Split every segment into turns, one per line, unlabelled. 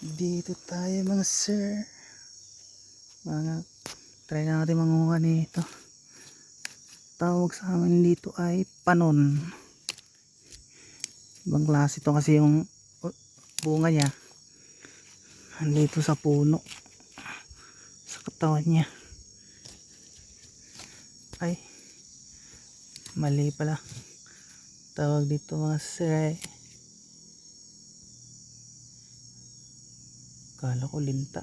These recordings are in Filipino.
Dito tayo mga sir. Mga try na natin manguha nito. Tawag sa amin dito ay panon. Ibang klase to kasi yung bunga niya andito sa puno, sa katawan niya. Ay, mali pala. Tawag dito mga sir. Kala ko linta.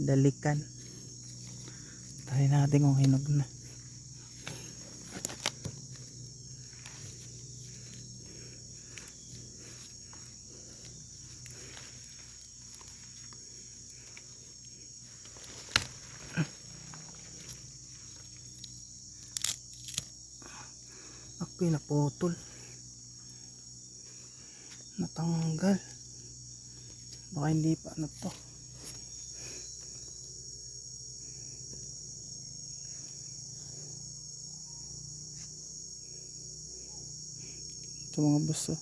Dalikan. Try natin kung hinog na. Ako'y naputol. Natanggal. Baka hindi pa ano to. Ito mga buso.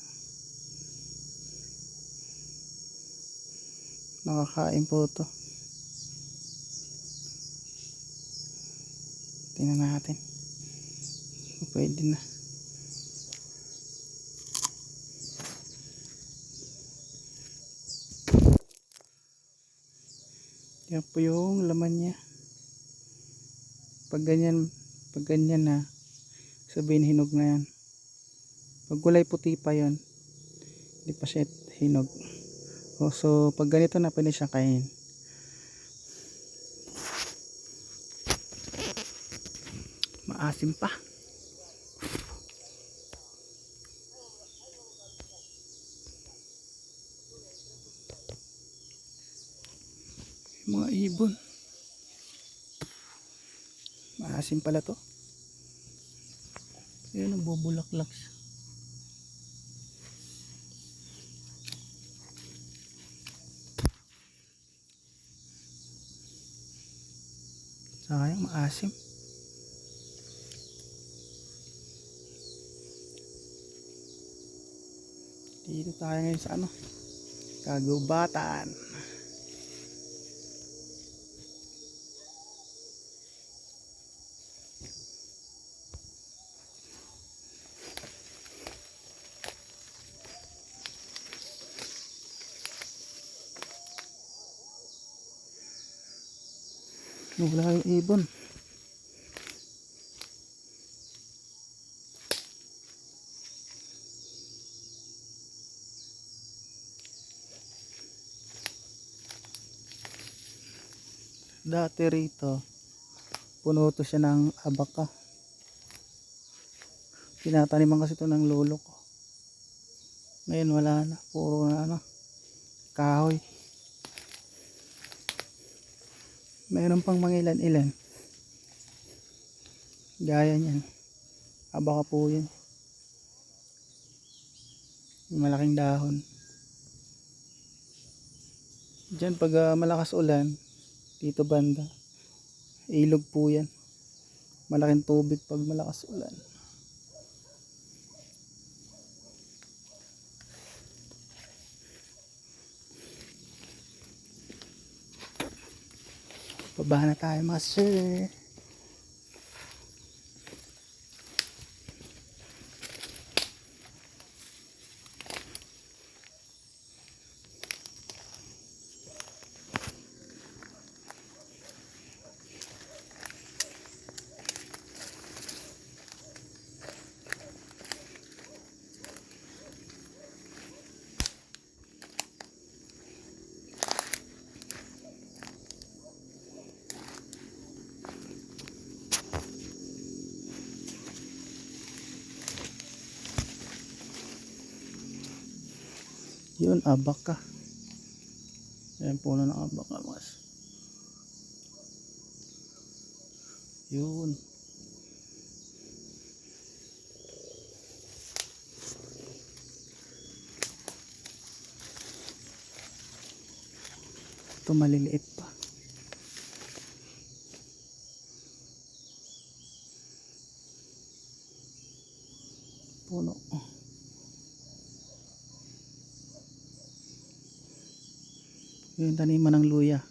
Nakakain po ito. Tingnan natin. Pwede na. Yan po yung laman niya. Pag ganyan na, sabihin hinog na yan. Pag kulay puti pa yon, hindi pa siya hinog. So pag ganito na, pwede siya kain. Maasim pa. Mga ibon. Maasim pala to. Ayan, nagbubulaklak siya. Sayang, maasim. Dito tayo ngayon sa ano, kagubatan. Wala yung ibon. Dati rito puno to siya ng abaka. Tinataniman kasi ito ng lolo ko. Ngayon wala na, puro na ano, kahoy. Mayroon pang mga ilan-ilan gaya niyan. Abaka po yan. Malaking dahon. Diyan pag malakas ulan, dito banda, ilog po yan. Malaking tubig pag malakas ulan. Baba na tayo mga sir. Yun, abaka. Ayan, puno ng abaka mas. Yun. Ito maliliit pa. Puno. Yung taniman ng luya.